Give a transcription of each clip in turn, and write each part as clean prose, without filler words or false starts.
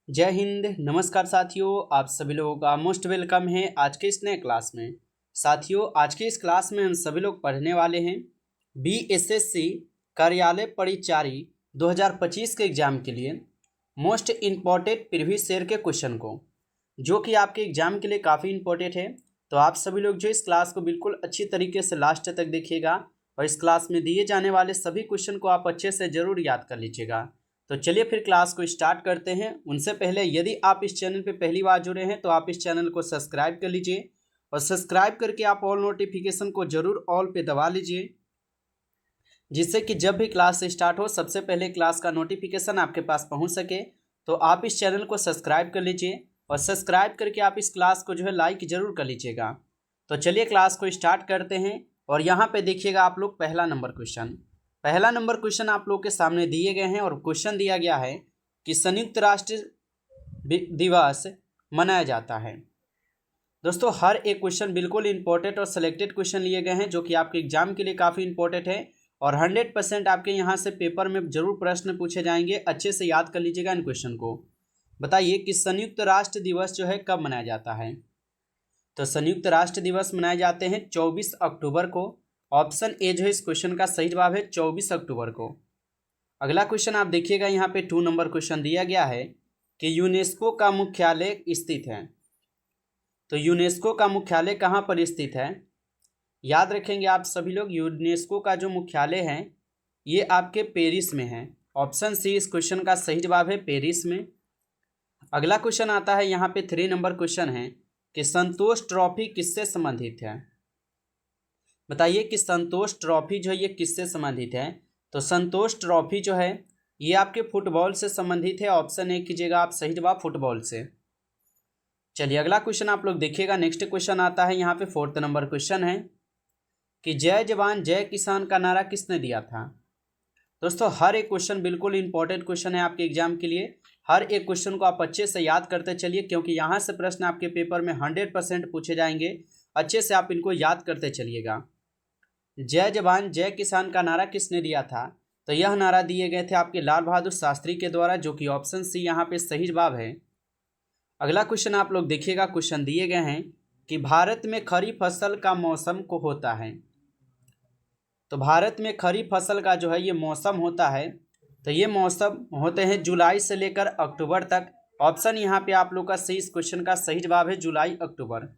जय हिंद। नमस्कार साथियों, आप सभी लोगों का मोस्ट वेलकम है आज के इस नए क्लास में। साथियों, आज के इस क्लास में हम सभी लोग पढ़ने वाले हैं बीएसएससी कार्यालय परिचारी 2025 के एग्ज़ाम के लिए मोस्ट इम्पॉर्टेंट प्रीवियस ईयर के क्वेश्चन को, जो कि आपके एग्ज़ाम के लिए काफ़ी इम्पोर्टेंट है। तो आप सभी लोग जो इस क्लास को बिल्कुल अच्छी तरीके से लास्ट तक देखिएगा और इस क्लास में दिए जाने वाले सभी क्वेश्चन को आप अच्छे से ज़रूर याद कर लीजिएगा। तो चलिए फिर क्लास को स्टार्ट करते हैं। उनसे पहले यदि आप इस चैनल पे पहली बार जुड़े हैं तो आप इस चैनल को सब्सक्राइब कर लीजिए और सब्सक्राइब करके आप ऑल नोटिफिकेशन को जरूर ऑल पे दबा लीजिए, जिससे कि जब भी क्लास स्टार्ट हो सबसे पहले क्लास का नोटिफिकेशन आपके पास पहुंच सके। तो आप इस चैनल को सब्सक्राइब कर लीजिए और सब्सक्राइब करके आप इस क्लास को जो है लाइक ज़रूर कर लीजिएगा। तो चलिए क्लास को स्टार्ट करते हैं। और यहाँ पे देखिएगा आप लोग पहला नंबर क्वेश्चन आप लोग के सामने दिए गए हैं और क्वेश्चन दिया गया है कि संयुक्त राष्ट्र दिवस मनाया जाता है। दोस्तों, हर एक क्वेश्चन बिल्कुल इंपॉर्टेंट और सिलेक्टेड क्वेश्चन लिए गए हैं जो कि आपके एग्जाम के लिए काफ़ी इंपॉर्टेंट है और 100% आपके यहाँ से पेपर में जरूर प्रश्न पूछे जाएंगे। अच्छे से याद कर लीजिएगा इन क्वेश्चन को। बताइए कि संयुक्त राष्ट्र दिवस जो है कब मनाया जाता है। तो संयुक्त राष्ट्र दिवस मनाए जाते हैं 24 अक्टूबर को। ऑप्शन ए जो है इस क्वेश्चन का सही जवाब है 24 अक्टूबर को। अगला क्वेश्चन आप देखिएगा, यहाँ पे 2 नंबर क्वेश्चन दिया गया है कि यूनेस्को का मुख्यालय स्थित है। तो यूनेस्को का मुख्यालय कहाँ पर स्थित है? याद रखेंगे आप सभी लोग, यूनेस्को का जो मुख्यालय है ये आपके पेरिस में है। ऑप्शन सी इस क्वेश्चन का सही जवाब है पेरिस में। अगला क्वेश्चन आता है, यहाँ पे 3 नंबर क्वेश्चन है कि संतोष ट्रॉफी किससे संबंधित है। बताइए कि संतोष ट्रॉफी जो है ये किससे संबंधित है। तो संतोष ट्रॉफी जो है ये आपके फुटबॉल से संबंधित है। ऑप्शन ए कीजिएगा आप, सही जवाब फुटबॉल से। चलिए अगला क्वेश्चन आप लोग देखिएगा। नेक्स्ट क्वेश्चन आता है यहाँ पे 4th नंबर क्वेश्चन है कि जय जवान जय किसान का नारा किसने दिया था। दोस्तों, हर एक क्वेश्चन बिल्कुल इंपॉर्टेंट क्वेश्चन है आपके एग्जाम के लिए। हर एक क्वेश्चन को आप अच्छे से याद करते चलिए, क्योंकि यहाँ से प्रश्न आपके पेपर में 100% पूछे जाएंगे। अच्छे से आप इनको याद करते चलिएगा। जय जवान जय किसान का नारा किसने दिया था? तो यह नारा दिए गए थे आपके लाल बहादुर शास्त्री के द्वारा, जो कि ऑप्शन सी यहाँ पे सही जवाब है। अगला क्वेश्चन आप लोग देखिएगा। क्वेश्चन दिए गए हैं कि भारत में खरीफ फसल का मौसम को होता है। तो भारत में खरीफ फसल का जो है ये मौसम होता है, तो ये मौसम होते हैं जुलाई से लेकर अक्टूबर तक। ऑप्शन यहाँ पे आप लोग का सी इस क्वेश्चन का सही जवाब है, जुलाई अक्टूबर।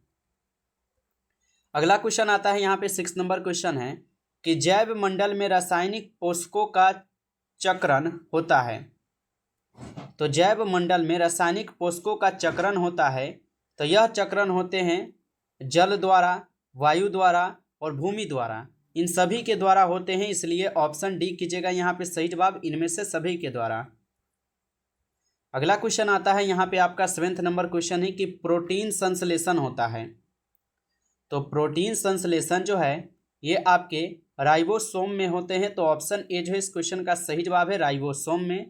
अगला क्वेश्चन आता है यहाँ पे 6 नंबर क्वेश्चन है कि जैव मंडल में रासायनिक पोषकों का चक्रण होता है। तो जैव मंडल में रासायनिक पोषकों का चक्रण होता है, तो यह चक्रण होते हैं जल द्वारा, वायु द्वारा और भूमि द्वारा। इन सभी के द्वारा होते हैं, इसलिए ऑप्शन डी कीजिएगा यहाँ पे सही जवाब, इनमें से सभी के द्वारा। अगला क्वेश्चन आता है यहाँ पे आपका 7th नंबर क्वेश्चन है कि प्रोटीन संश्लेषण होता है। तो प्रोटीन संश्लेषण जो है ये आपके राइबोसोम में होते हैं। तो ऑप्शन ए जो है इस क्वेश्चन का सही जवाब है, राइबोसोम में।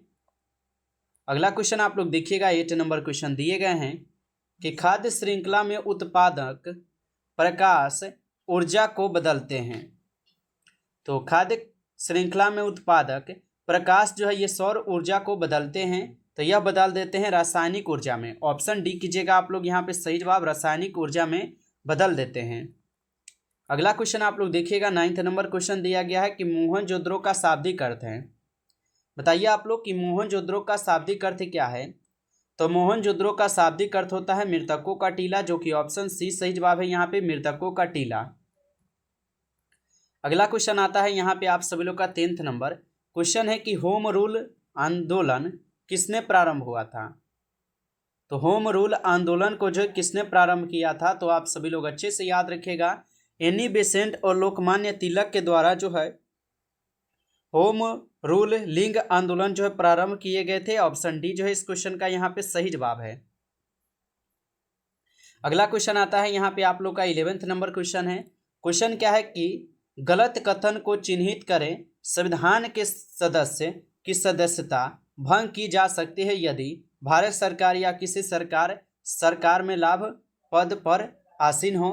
अगला क्वेश्चन आप लोग देखिएगा। 8 नंबर क्वेश्चन दिए गए हैं कि खाद्य श्रृंखला में उत्पादक प्रकाश ऊर्जा को बदलते हैं। तो खाद्य श्रृंखला में उत्पादक प्रकाश जो है ये सौर ऊर्जा को बदलते हैं, तो यह बदल देते हैं रासायनिक ऊर्जा में। ऑप्शन डी कीजिएगा आप लोग यहाँ पे सही जवाब, रासायनिक ऊर्जा में बदल देते हैं। अगला क्वेश्चन आप लोग देखिएगा। 9th नंबर क्वेश्चन दिया गया है कि मोहनजोदड़ो का शाब्दिक अर्थ है। बताइए आप लोग कि मोहनजोदड़ो का शाब्दिक अर्थ क्या है। तो मोहनजोदड़ो का शाब्दिक अर्थ होता है मृतकों का टीला, जो कि ऑप्शन सी सही जवाब है यहाँ पे, मृतकों का टीला। अगला क्वेश्चन आता है यहाँ पे आप सभी लोग का 10th नंबर क्वेश्चन है कि होम रूल आंदोलन किसने प्रारंभ हुआ था। तो होम रूल आंदोलन को जो किसने प्रारंभ किया था, तो आप सभी लोग अच्छे से याद रखिएगा, एनी बेसेंट और लोकमान्य तिलक के द्वारा जो है होम रूल लिंग आंदोलन जो है प्रारंभ किए गए थे। ऑप्शन डी जो है इस क्वेश्चन का यहाँ पे सही जवाब है। अगला क्वेश्चन आता है यहाँ पे आप लोग का 11th नंबर क्वेश्चन है। क्वेश्चन क्या है कि गलत कथन को चिन्हित करें। संविधान के सदस्य की सदस्यता भंग की जा सकती है यदि भारत सरकार या किसी सरकार में लाभ पद पर आसीन हो।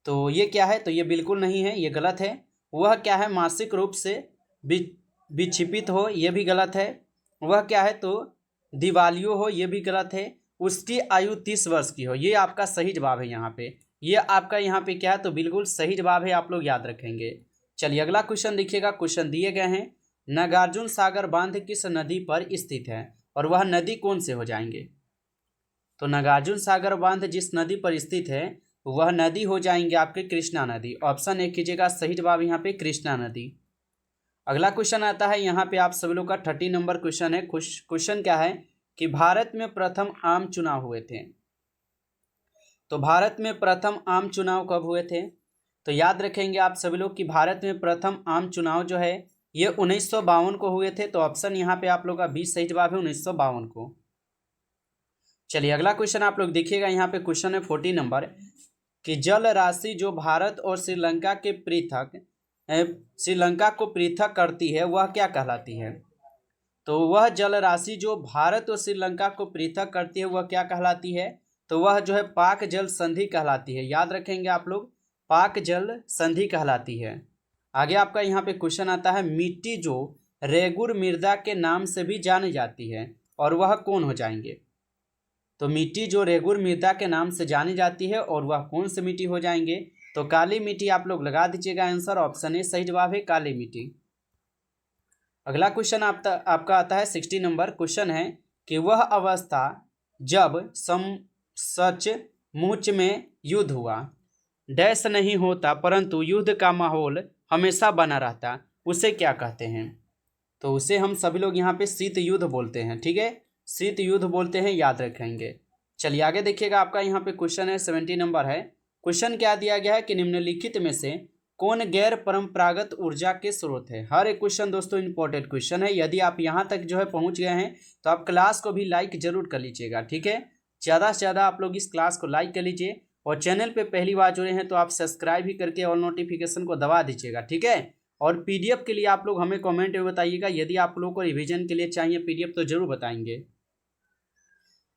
तो ये क्या है? तो ये बिल्कुल नहीं है, ये गलत है। वह क्या है? मासिक रूप से विक्षेपित हो, ये भी गलत है। वह क्या है? तो दिवालियो हो, ये भी गलत है। उसकी आयु 30 वर्ष की हो, ये आपका सही जवाब है यहाँ पे। ये आपका यहाँ पे क्या है, तो बिल्कुल सही जवाब है, आप लोग याद रखेंगे। चलिए अगला क्वेश्चन देखिएगा। क्वेश्चन दिए गए हैं, नागार्जुन सागर बांध किस नदी पर स्थित है और वह नदी कौन से हो जाएंगे। तो नागार्जुन सागर बांध जिस नदी पर स्थित है वह नदी हो जाएंगे आपके कृष्णा नदी। ऑप्शन ए कीजिएगा, सही जवाब यहाँ पे कृष्णा नदी। अगला क्वेश्चन आता है यहाँ पे आप सभी लोग का 30 नंबर क्वेश्चन है। क्वेश्चन क्या है कि भारत में प्रथम आम चुनाव हुए थे। तो भारत में प्रथम आम चुनाव कब हुए थे, तो याद रखेंगे आप सभी लोग कि भारत में प्रथम आम चुनाव जो है ये 1952 को हुए थे। तो ऑप्शन यहाँ पे आप लोग का 20 सही जवाब है, 1952 को। चलिए अगला क्वेश्चन आप लोग देखिएगा। यहाँ पे क्वेश्चन है 40 नंबर कि जल राशि जो भारत और श्रीलंका को पृथक करती है वह क्या कहलाती है। तो वह जल राशि जो भारत और श्रीलंका को पृथक करती है वह क्या कहलाती है, तो वह जो है पाक जल संधि कहलाती है। याद रखेंगे आप लोग, पाक जल संधि कहलाती है। आगे आपका यहाँ पे क्वेश्चन आता है, मिट्टी जो रेगुर मृदा के नाम से भी जानी जाती है और वह कौन हो जाएंगे। तो मिट्टी जो रेगुर मृदा के नाम से जानी जाती है और वह कौन सी मिट्टी हो जाएंगे, तो काली मिट्टी आप लोग लगा दीजिएगा आंसर। ऑप्शन ए सही जवाब है, काली मिट्टी। अगला क्वेश्चन आपका आता है 60 नंबर। क्वेश्चन है कि वह अवस्था जब सचमुच में युद्ध हुआ, डैश नहीं होता परंतु युद्ध का माहौल हमेशा बना रहता, उसे क्या कहते हैं। तो उसे हम सभी लोग यहाँ पे शीत युद्ध बोलते हैं। ठीक है, शीत युद्ध बोलते हैं, याद रखेंगे। चलिए आगे देखिएगा। आपका यहाँ पे क्वेश्चन है 70 नंबर है। क्वेश्चन क्या दिया गया है कि निम्नलिखित में से कौन गैर परंपरागत ऊर्जा के स्रोत है। हर एक क्वेश्चन दोस्तों इंपॉर्टेंट क्वेश्चन है। यदि आप यहाँ तक जो है पहुँच गए हैं तो आप क्लास को भी लाइक जरूर कर लीजिएगा। ठीक है, ज़्यादा से ज़्यादा आप लोग इस क्लास को लाइक कर लीजिए और चैनल पे पहली बार जुड़े हैं तो आप सब्सक्राइब भी करके ऑल नोटिफिकेशन को दबा दीजिएगा। ठीक है, और पीडीएफ के लिए आप लोग हमें कमेंट में बताइएगा। यदि आप लोगों को रिवीजन के लिए चाहिए पीडीएफ तो जरूर बताएंगे।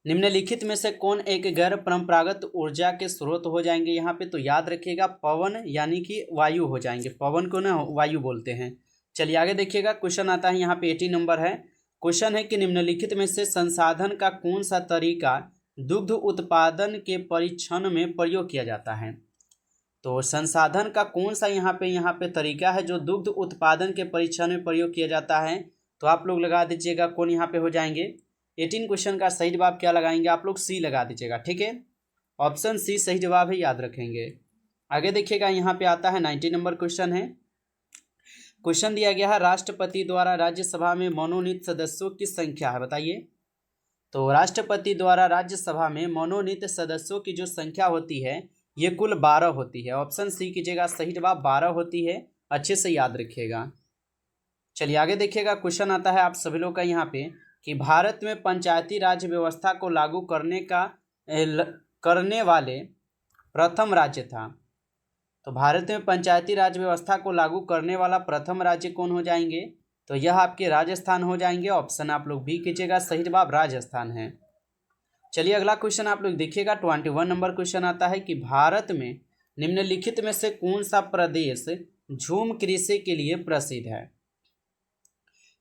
निम्नलिखित में से कौन एक गैर परंपरागत ऊर्जा के स्रोत हो जाएंगे यहाँ पे, तो याद रखिएगा पवन यानी कि वायु हो जाएंगे। पवन को ना वायु बोलते हैं। चलिए आगे देखिएगा। क्वेश्चन आता है यहाँ पे 80 नंबर है। क्वेश्चन है कि निम्नलिखित में से संसाधन का कौन सा तरीका दुग्ध उत्पादन के परीक्षण में प्रयोग किया जाता है। तो संसाधन का कौन सा यहाँ पे तरीका है जो दुग्ध उत्पादन के परीक्षण में प्रयोग किया जाता है, तो आप लोग लगा दीजिएगा कौन यहाँ पे हो जाएंगे। 18 क्वेश्चन का सही जवाब क्या लगाएंगे आप लोग, सी लगा दीजिएगा। ठीक है, ऑप्शन सी सही जवाब है, याद रखेंगे। आगे देखिएगा। यहाँ पे आता है 90 नंबर क्वेश्चन है। क्वेश्चन दिया गया है, राष्ट्रपति द्वारा राज्यसभा में मनोनीत सदस्यों की संख्या है, बताइए। तो राष्ट्रपति द्वारा राज्यसभा में मनोनीत सदस्यों की जो संख्या होती है ये कुल 12 होती है। ऑप्शन सी कीजिएगा, सही जवाब 12 होती है, अच्छे से याद रखिएगा। चलिए आगे देखिएगा। क्वेश्चन आता है आप सभी लोग का यहाँ पे कि भारत में पंचायती राज व्यवस्था को लागू करने वाले प्रथम राज्य था। तो भारत में पंचायती राज व्यवस्था को लागू करने वाला प्रथम राज्य कौन हो जाएंगे, तो यह आपके राजस्थान हो जाएंगे। ऑप्शन आप लोग बी कीजिएगा, सही जवाब राजस्थान है। चलिए अगला क्वेश्चन आप लोग देखिएगा। 21 नंबर क्वेश्चन आता है कि भारत में निम्नलिखित में से कौन सा प्रदेश झूम कृषि के लिए प्रसिद्ध है।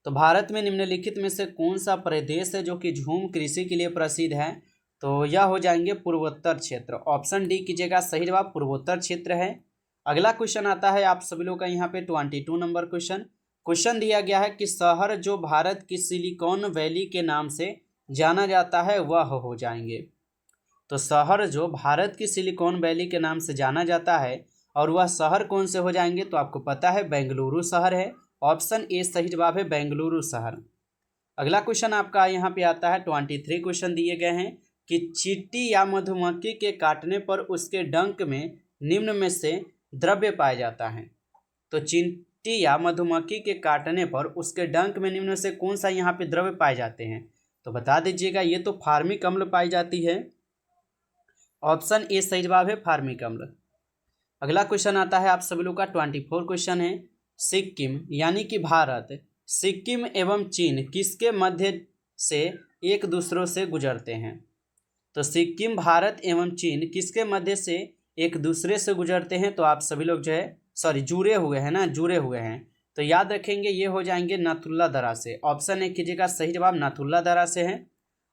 तो भारत में निम्नलिखित में से कौन सा प्रदेश है जो कि झूम कृषि के लिए प्रसिद्ध है, तो यह हो जाएंगे पूर्वोत्तर क्षेत्र। ऑप्शन डी कीजिएगा, सही जवाब पूर्वोत्तर क्षेत्र है। अगला क्वेश्चन आता है आप सभी लोग का यहाँ पे 22 नंबर क्वेश्चन दिया गया है कि शहर जो भारत की सिलिकॉन वैली के नाम से जाना जाता है वह हो जाएंगे। तो शहर जो भारत की सिलिकॉन वैली के नाम से जाना जाता है और वह शहर कौन से हो जाएंगे, तो आपको पता है बेंगलुरु शहर है। ऑप्शन ए सही जवाब है, बेंगलुरु शहर। अगला क्वेश्चन आपका यहाँ पे आता है 23 क्वेश्चन दिए गए हैं कि चींटी या मधुमक्खी के काटने पर उसके डंक में निम्न में से द्रव्य पाया जाता है। तो चींटी या मधुमक्खी के काटने पर उसके डंक में निम्न में से कौन सा यहाँ पे द्रव्य पाए जाते हैं, तो बता दीजिएगा। ये तो फार्मिक अम्ल पाई जाती है। ऑप्शन ए सही जवाब है, फार्मिक अम्ल। अगला क्वेश्चन आता है आप सभी लोग का 24 क्वेश्चन है। सिक्किम यानी कि भारत, सिक्किम एवं चीन किसके मध्य से एक दूसरों से गुजरते हैं। तो सिक्किम, भारत एवं चीन किसके मध्य से एक दूसरे से गुजरते हैं, तो आप सभी लोग जो है जुड़े हुए हैं। तो याद रखेंगे ये हो जाएंगे नाथुल्ला दर्रा से। ऑप्शन ए कीजिएगा, सही जवाब नाथुल्ला दर्रा से है।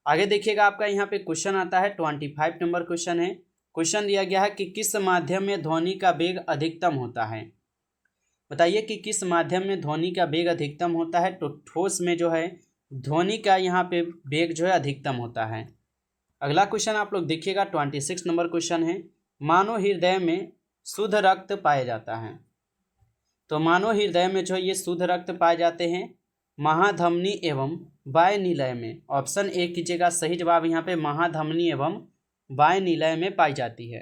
आगे देखिएगा, आपका यहाँ पे क्वेश्चन आता है 25 नंबर क्वेश्चन है। क्वेश्चन दिया गया है कि किस माध्यम में ध्वनि का वेग अधिकतम होता है। बताइए कि किस माध्यम में ध्वनि का वेग अधिकतम होता है। तो ठोस में जो है ध्वनि का यहाँ पे वेग जो है अधिकतम होता है। अगला क्वेश्चन आप लोग देखिएगा, 26 नंबर क्वेश्चन है। मानव हृदय में शुद्ध रक्त पाया जाता है। तो मानव हृदय में जो ये शुद्ध रक्त पाए जाते हैं महाधमनी एवं वायुनिलय में। ऑप्शन ए कीजिएगा, सही जवाब यहाँ पे महाधमनी एवं वायुनिलय में पाई जाती है।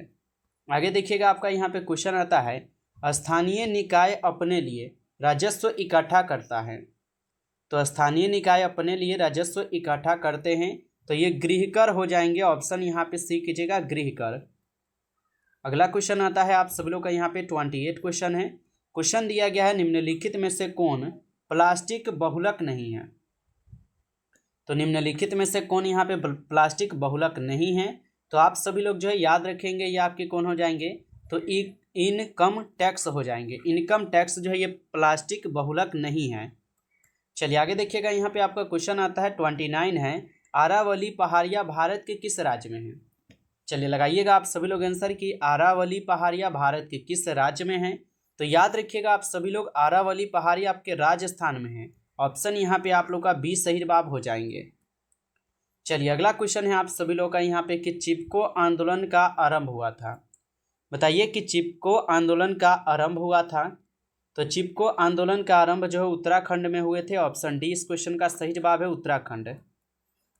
आगे देखिएगा, आपका यहाँ पे क्वेश्चन आता है, स्थानीय निकाय अपने लिए राजस्व इकट्ठा करता है। तो स्थानीय निकाय अपने लिए राजस्व इकट्ठा करते हैं, तो ये गृहकर हो जाएंगे। ऑप्शन यहाँ पे सी कीजिएगा, गृहकर। अगला क्वेश्चन आता है आप सब लोग का यहाँ पे 28 क्वेश्चन है। क्वेश्चन दिया गया है, निम्नलिखित में से कौन प्लास्टिक बहुलक नहीं है। तो निम्नलिखित में से कौन यहाँ पे प्लास्टिक बहुलक नहीं है। तो आप सभी लोग जो है याद रखेंगे, ये आपके कौन हो जाएंगे, तो इनकम टैक्स हो जाएंगे। इनकम टैक्स जो है ये प्लास्टिक बहुलक नहीं है। चलिए आगे देखिएगा, यहाँ पे आपका क्वेश्चन आता है 29 है, अरावली पहाड़ियाँ भारत के किस राज्य में है। चलिए लगाइएगा आप सभी लोग आंसर कि अरावली पहाड़ियाँ भारत के किस राज्य में है। तो याद रखिएगा आप सभी लोग, अरावली पहाड़ी आपके राजस्थान में है। ऑप्शन यहाँ पे आप लोग का बी सही जवाब हो जाएंगे। चलिए अगला क्वेश्चन है आप सभी लोग का यहाँ पे कि चिपको आंदोलन का आरंभ हुआ था। बताइए कि चिपको आंदोलन का आरंभ हुआ था। तो चिपको आंदोलन का आरंभ जो है उत्तराखंड में हुए थे। ऑप्शन डी इस क्वेश्चन का सही जवाब है, उत्तराखंड।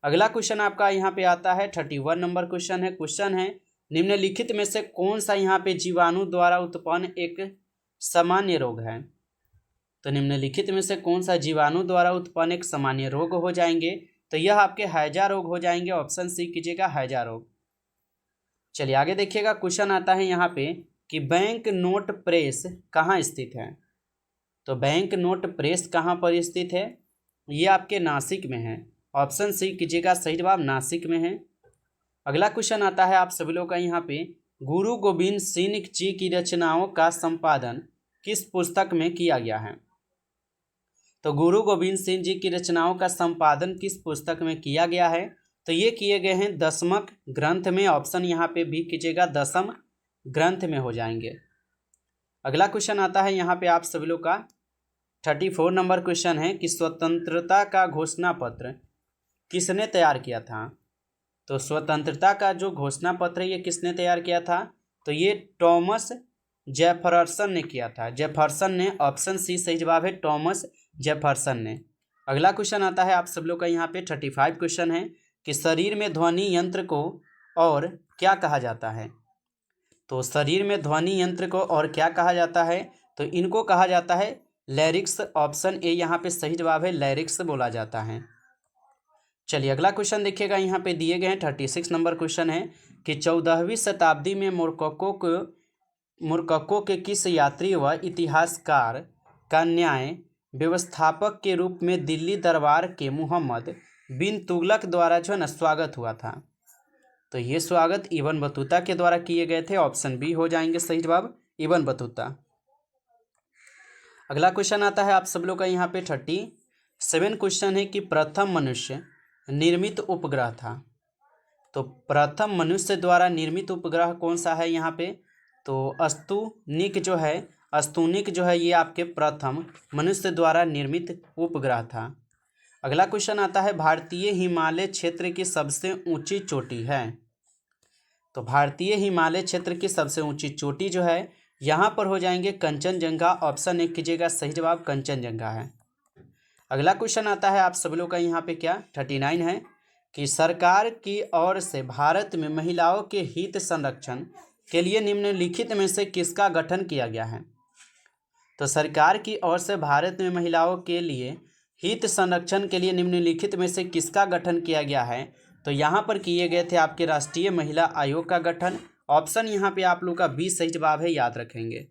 अगला क्वेश्चन आपका यहाँ पे आता है 31 नंबर क्वेश्चन है। क्वेश्चन है, निम्नलिखित में से कौन सा यहाँ पे जीवाणु द्वारा उत्पन्न एक सामान्य रोग है। तो निम्नलिखित में से कौन सा जीवाणु द्वारा उत्पन्न एक सामान्य रोग हो जाएंगे। तो यह आपके हैजा रोग हो जाएंगे। ऑप्शन सी कीजिएगा, हैजा रोग। चलिए आगे देखिएगा, क्वेश्चन आता है यहाँ पे कि बैंक नोट प्रेस कहाँ स्थित है। तो बैंक नोट प्रेस कहाँ पर स्थित है, ये आपके नासिक में है। ऑप्शन सी कीजिएगा, सही जवाब नासिक में है। अगला क्वेश्चन आता है आप सभी लोग का यहाँ पे, गुरु गोविंद सिंह जी की रचनाओं का संपादन किस पुस्तक में किया गया है। तो गुरु गोविंद सिंह जी की रचनाओं का संपादन किस पुस्तक में किया गया है। तो ये किए गए हैं दशमक ग्रंथ में। ऑप्शन यहाँ पे भी कीजिएगा, दशम ग्रंथ में हो जाएंगे। अगला क्वेश्चन आता है यहाँ पे आप सभी लोग का 34 नंबर क्वेश्चन है कि स्वतंत्रता का घोषणा पत्र किसने तैयार किया था। तो स्वतंत्रता का जो घोषणा पत्र ये किसने तैयार किया था। तो ये टॉमस जेफरसन ने किया था, जेफरसन ने। ऑप्शन सी सही जवाब है, टॉमस जेफरसन ने। अगला क्वेश्चन आता है आप सब लोग का यहाँ पे 35 क्वेश्चन है कि शरीर में ध्वनि यंत्र को और क्या कहा जाता है। तो शरीर में ध्वनि यंत्र को और क्या कहा जाता है। तो इनको कहा जाता है लैरिक्स। ऑप्शन ए यहाँ पे सही जवाब है, लैरिक्स बोला जाता है। चलिए अगला क्वेश्चन देखिएगा, यहाँ पे दिए गए हैं 36 नंबर क्वेश्चन है कि 14वीं शताब्दी में मोरक्को के किस यात्री व इतिहासकार का न्याय व्यवस्थापक के रूप में दिल्ली दरबार के मुहम्मद बिन तुगलक द्वारा जो है ना स्वागत हुआ था। तो ये स्वागत इब्न बतूता के द्वारा किए गए थे। ऑप्शन बी हो जाएंगे सही जवाब, इब्न बतूता। अगला क्वेश्चन आता है आप सब लोग का यहाँ पे 37 क्वेश्चन है कि प्रथम मनुष्य निर्मित उपग्रह था। तो प्रथम मनुष्य द्वारा निर्मित उपग्रह कौन सा है यहाँ पे। तो अस्तुनिक जो है ये आपके प्रथम मनुष्य द्वारा निर्मित उपग्रह था। अगला क्वेश्चन आता है, भारतीय हिमालय क्षेत्र की सबसे ऊंची चोटी है। तो भारतीय हिमालय क्षेत्र की सबसे ऊंची चोटी जो है यहाँ पर हो जाएंगे कंचनजंगा। ऑप्शन ए कीजिएगा, सही जवाब कंचनजंगा है। अगला क्वेश्चन आता है आप सभी लोग का यहाँ पे क्या 39 है कि सरकार की ओर से भारत में महिलाओं के हित संरक्षण के लिए निम्नलिखित में से किसका गठन किया गया है। तो सरकार की ओर से भारत में महिलाओं के लिए हित संरक्षण के लिए निम्नलिखित में से किसका गठन किया गया है। तो यहाँ पर किए गए थे आपके राष्ट्रीय महिला आयोग का गठन। ऑप्शन यहाँ पे आप लोग का बी सही जवाब है, याद रखेंगे।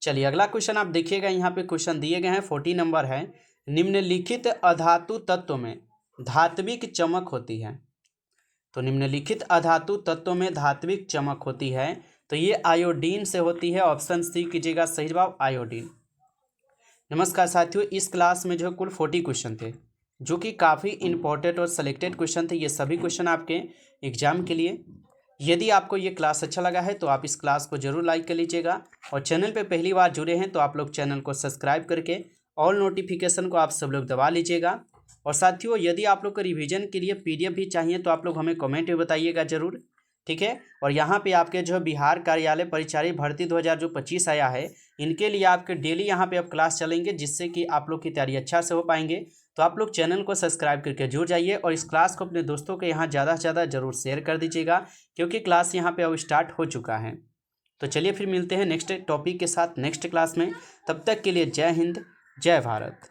चलिए अगला क्वेश्चन आप देखिएगा, यहाँ पे क्वेश्चन दिए गए हैं 40 नंबर है, निम्नलिखित अधातु तत्व में धात्विक चमक होती है। तो निम्नलिखित अधातु तत्वों में धात्विक चमक होती है, तो ये आयोडीन से होती है। ऑप्शन सी कीजिएगा, सही जवाब आयोडीन। नमस्कार साथियों, इस क्लास में जो कुल 40 क्वेश्चन थे, जो कि काफ़ी इंपॉर्टेंट और सेलेक्टेड क्वेश्चन थे। ये सभी क्वेश्चन आपके एग्जाम के लिए। यदि आपको ये क्लास अच्छा लगा है तो आप इस क्लास को जरूर लाइक कर लीजिएगा, और चैनल पे पहली बार जुड़े हैं तो आप लोग चैनल को सब्सक्राइब करके ऑल नोटिफिकेशन को आप सब लोग दबा लीजिएगा। और साथियों, यदि आप लोग को रिवीजन के लिए PDF भी चाहिए तो आप लोग हमें कमेंट में बताइएगा जरूर, ठीक है। और यहाँ पे आपके जो बिहार कार्यालय परिचारी भर्ती 2025 आया है, इनके लिए आपके डेली यहाँ पे अब क्लास चलेंगे, जिससे कि आप लोग की तैयारी अच्छा से हो पाएंगे। तो आप लोग चैनल को सब्सक्राइब करके जुड़ जाइए, और इस क्लास को अपने दोस्तों के यहाँ ज़्यादा से ज़्यादा जरूर शेयर कर दीजिएगा, क्योंकि क्लास यहाँ पे अब स्टार्ट हो चुका है। तो चलिए फिर मिलते हैं नेक्स्ट टॉपिक के साथ नेक्स्ट क्लास में। तब तक के लिए जय हिंद, जय भारत।